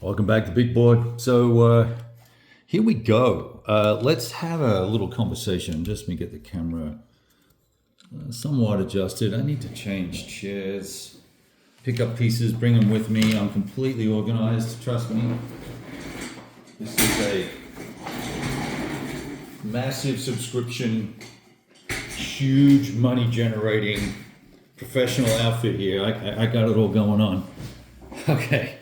Welcome back to Big Boy. So here we go. Let's have a little conversation. Just let me get the camera somewhat adjusted. I need to change chairs, pick up pieces, bring them with me. I'm completely organized, trust me. This is a massive subscription, huge money generating professional outfit here. I got it all going on. Okay.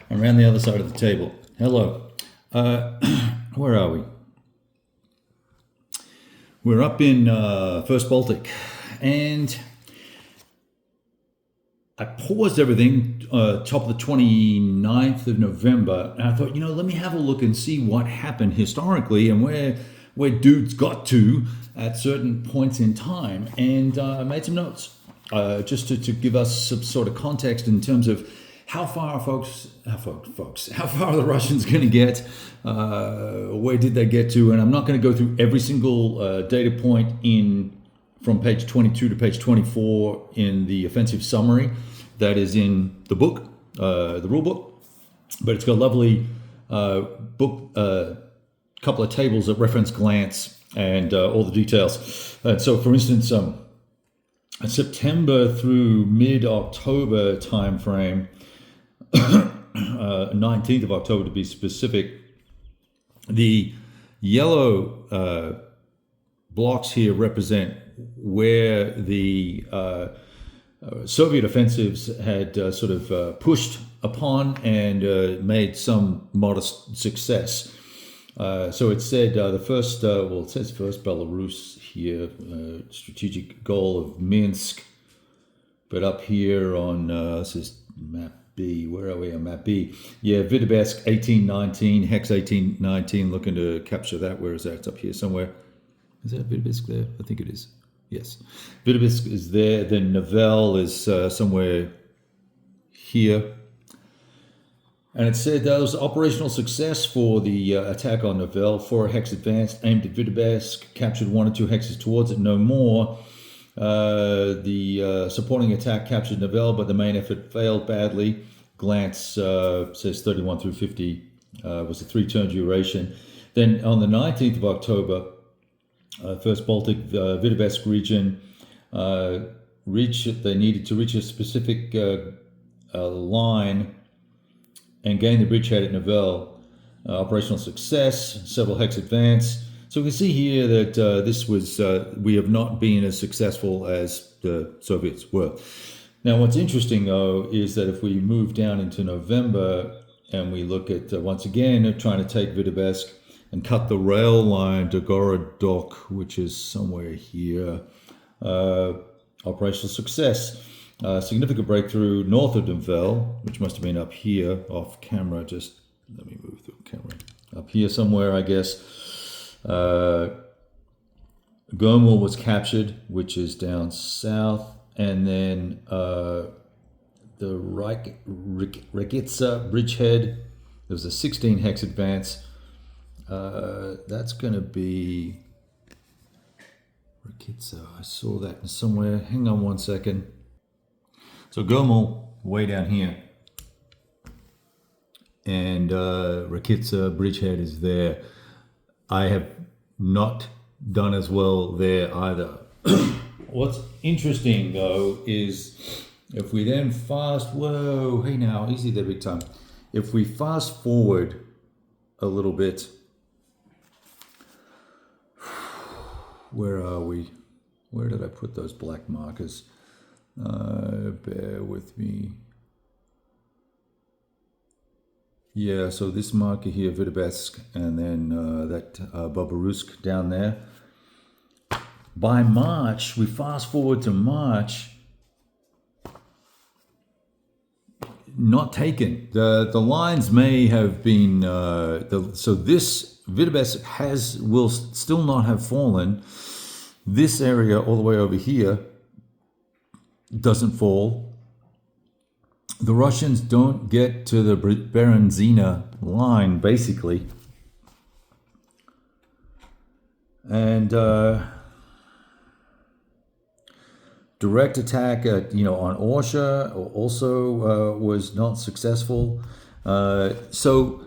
I'm around the other side of the table. Hello. Where are we? We're up in First Baltic. And I paused everything top of the 29th of November. And I thought, let me have a look and see what happened historically and where dudes got to at certain points in time. And I made some notes just to give us some sort of context in terms of how far are how far are the Russians going to get? Where did they get to? And I'm not going to go through every single data point from page 22 to page 24 in the offensive summary that is in the book, the rule book. But it's got a lovely book, couple of tables at reference glance and all the details. And so, for instance, September through mid-October timeframe, 19th of October to be specific, the yellow blocks here represent where the Soviet offensives had sort of pushed upon and made some modest success. So it said the first, it says first Belarus here, strategic goal of Minsk, but up here on, this is map B, where are we on map B? Yeah, Vitebsk 1819, Hex 1819, looking to capture that. Where is that? It's up here somewhere. Is that Vitebsk there? I think it is. Yes. Vitebsk is there. Then Novell is somewhere here. And it said that was operational success for the attack on Novell. 4 hex advanced, aimed at Vitebsk, captured 1 or 2 hexes towards it, no more. The supporting attack captured Novell, but the main effort failed badly. Glance says 31 through 50 was a 3-turn duration. Then on the 19th of October, First Baltic, Vitebsk region, they needed to reach a specific line and gain the bridgehead at Novell. Operational success, several hex advance. So we can see here that this was, we have not been as successful as the Soviets were. Now, what's interesting, though, is that if we move down into November and we look at, once again, trying to take Vitebsk and cut the rail line to Gorodok, which is somewhere here, operational success. Significant breakthrough north of Novell, which must have been up here off camera. Just let me move the camera. Up here somewhere, I guess. Gomel was captured, which is down south, and then the Rekitsa bridgehead, there was a 16 hex advance. That's going to be Rekitsa. I saw that somewhere. Hang on one second. So Gomel, way down here, and Rekitsa bridgehead is there. I have not done as well there either. What's interesting, though, is if we then hey now, easy there, big time. If we fast forward a little bit, where are we? Where did I put those black markers? Bear with me. Yeah, so this marker here, Vitebsk, and then that Babarusk down there. By March, we fast forward to March, not taken. The lines may have been, so this Vitebsk will still not have fallen. This area all the way over here doesn't fall. The Russians don't get to the Berezina line, basically. And direct attack at, on Orsha also was not successful. So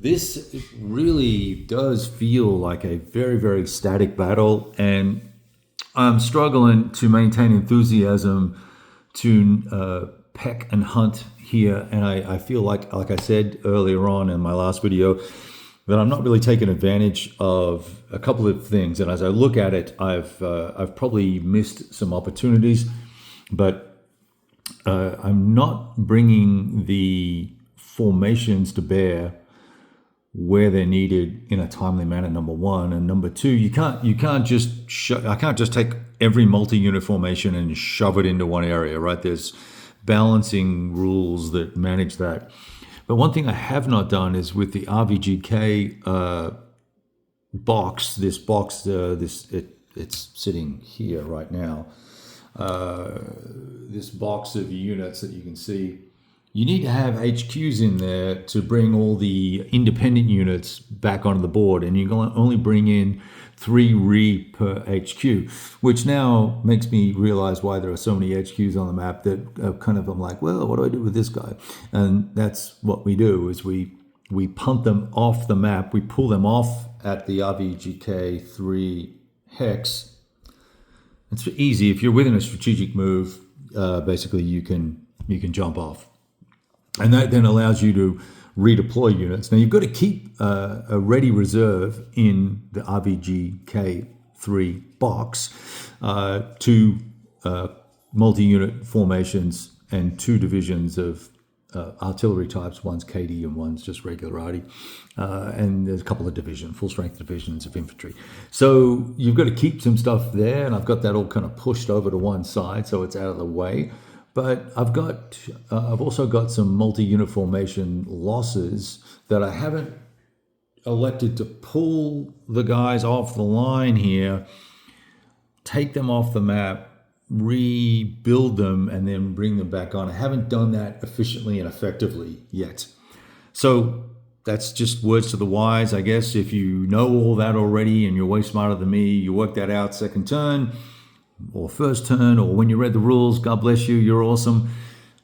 this really does feel like a very, very static battle, and I'm struggling to maintain enthusiasm to peck and hunt here. And I feel like I said earlier on in my last video, that I'm not really taking advantage of a couple of things. And as I look at it, I've probably missed some opportunities, but I'm not bringing the formations to bear where they're needed in a timely manner, number one. And number two, I can't just take every multi-unit formation and shove it into one area, right? There's balancing rules that manage that. But one thing I have not done is with the RVGK box, it's sitting here right now. This box of units that you can see, you need to have HQs in there to bring all the independent units back onto the board, and you can only bring in 3 re per HQ, which now makes me realize why there are so many HQs on the map that I'm like, well, what do I do with this guy? And that's what we do, is we punt them off the map, we pull them off at the RVGK 3 hex. It's easy. If you're within a strategic move, basically you can jump off. And that then allows you to redeploy units. Now you've got to keep a ready reserve in the RVGK 3 box, 2 multi-unit formations and 2 divisions of artillery types. One's KD and one's just regular arty. And there's a couple of full strength divisions of infantry. So you've got to keep some stuff there, and I've got that all kind of pushed over to one side so it's out of the way. But I've also got some multi-unit formation losses that I haven't elected to pull the guys off the line here, take them off the map, rebuild them, and then bring them back on. I haven't done that efficiently and effectively yet. So that's just words to the wise, I guess. If you know all that already and you're way smarter than me, you work that out second turn, or first turn, or when you read the rules, God bless you, you're awesome.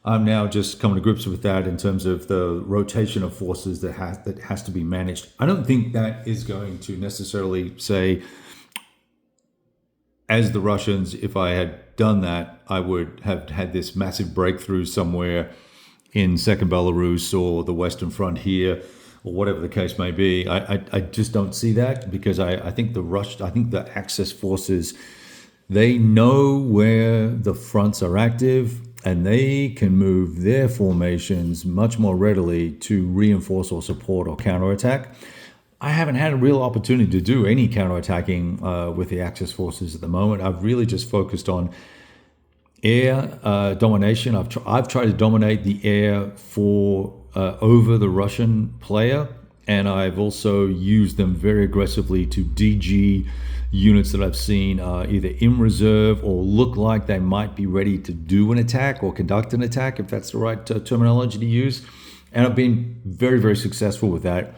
I'm now just coming to grips with that in terms of the rotation of forces that has to be managed. I don't think that is going to necessarily say, as the Russians, if I had done that, I would have had this massive breakthrough somewhere in Second Belarus or the Western Front here, or whatever the case may be. I just don't see that, because I think the Axis forces, they know where the fronts are active, and they can move their formations much more readily to reinforce or support or counterattack. I haven't had a real opportunity to do any counterattacking with the Axis forces at the moment. I've really just focused on air domination. I've tried to dominate the air over the Russian player, and I've also used them very aggressively to DG units that I've seen either in reserve or look like they might be ready to do an attack or conduct an attack, if that's the right terminology to use. And I've been very, very successful with that,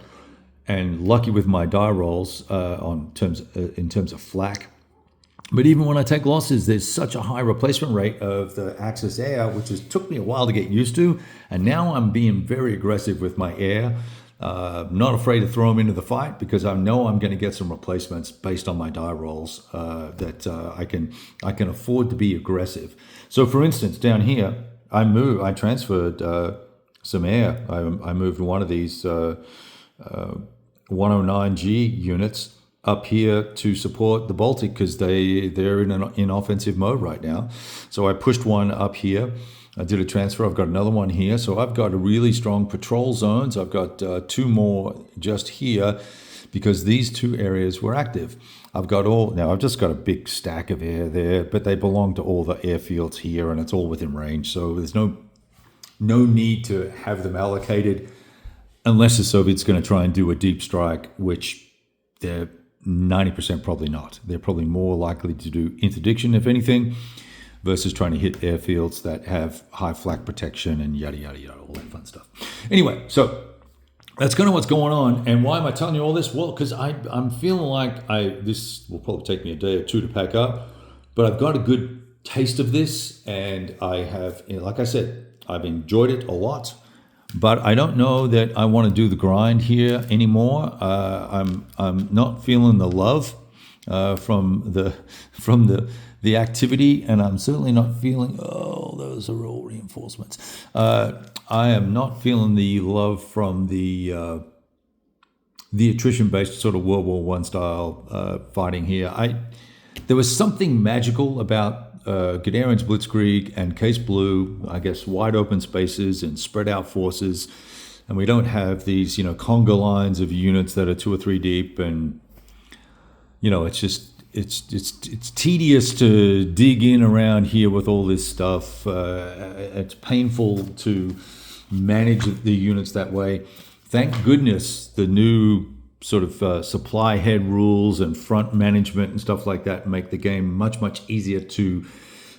and lucky with my die rolls in terms of flak. But even when I take losses, there's such a high replacement rate of the Axis air, which took me a while to get used to. And now I'm being very aggressive with my air. Not afraid to throw them into the fight, because I know I'm going to get some replacements based on my die rolls that I can afford to be aggressive. So for instance, down here, I transferred some air. I moved one of these 109G units up here to support the Baltic, because they're in offensive mode right now. So I pushed one up here. I did a transfer. I've got another one here. So I've got a really strong patrol zones. I've got 2 more just here, because these 2 areas were active. I've just got a big stack of air there, but they belong to all the airfields here, and it's all within range. So there's no need to have them allocated, unless the Soviets going to try and do a deep strike, which they're 90% probably not. They're probably more likely to do interdiction, if anything, versus trying to hit airfields that have high flak protection and yada, yada, yada, all that fun stuff. Anyway, so that's kind of what's going on. And why am I telling you all this? Well, because I'm feeling like this will probably take me a day or 2 to pack up, but I've got a good taste of this, and I have, like I said, I've enjoyed it a lot. but I don't know that I want to do the grind here anymore. I'm not feeling the love from the activity, and I'm certainly not feeling. Oh, those are all reinforcements. I am not feeling the love from the attrition-based sort of World War I style fighting here. There was something magical about Guderian's Blitzkrieg and Case Blue, I guess wide open spaces and spread out forces, and we don't have these, conga lines of units that are 2 or 3 deep, and it's just it's tedious to dig in around here with all this stuff. It's painful to manage the units that way. Thank goodness the new sort of supply head rules and front management and stuff like that make the game much easier to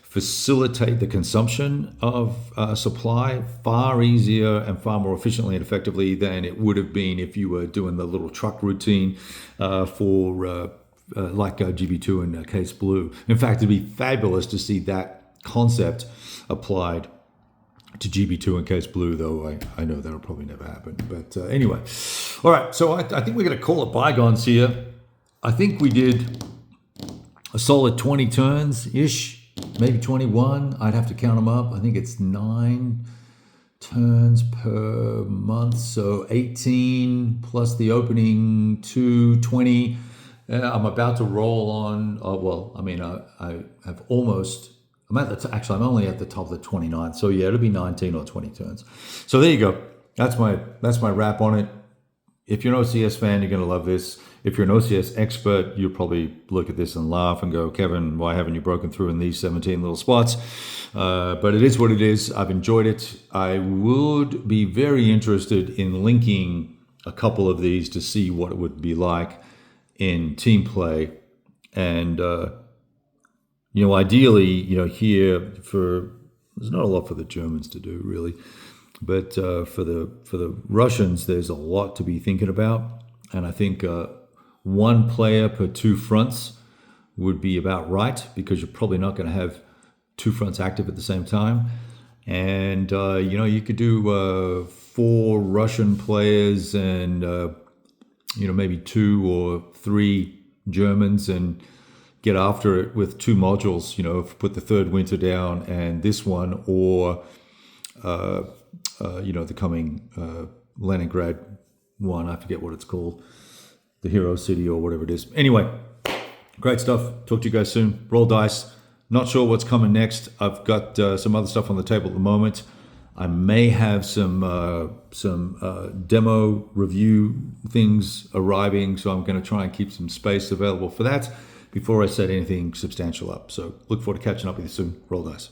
facilitate the consumption of supply far easier and far more efficiently and effectively than it would have been if you were doing the little truck routine for like GB2 and Case Blue. In fact, it'd be fabulous to see that concept applied to GB2 and Case Blue, though I know that'll probably never happen. But anyway, all right, so I think we're going to call it bygones here. I think we did a solid 20 turns-ish, maybe 21. I'd have to count them up. I think it's 9 turns per month, so 18 plus the opening 20. I'm about to roll on. I have almost. I'm only at the top of the 29th. So yeah, it'll be 19 or 20 turns. So there you go. That's my wrap on it. If you're an OCS fan, you're going to love this. If you're an OCS expert, you'll probably look at this and laugh and go, Kevin, why haven't you broken through in these 17 little spots? But it is what it is. I've enjoyed it. I would be very interested in linking a couple of these to see what it would be like in team play. And, ideally, here there's not a lot for the Germans to do really, but for the Russians, there's a lot to be thinking about. And I think 1 player per 2 fronts would be about right, because you're probably not going to have 2 fronts active at the same time. And, you could do 4 Russian players and, maybe 2 or 3 Germans, and get after it with 2 modules, put the 3rd winter down and this one, or, the coming Leningrad one. I forget what it's called, the Hero City or whatever it is. Anyway, great stuff. Talk to you guys soon. Roll dice. Not sure what's coming next. I've got some other stuff on the table at the moment. I may have some demo review things arriving, so I'm going to try and keep some space available for that before I set anything substantial up. So look forward to catching up with you soon. Roll dice.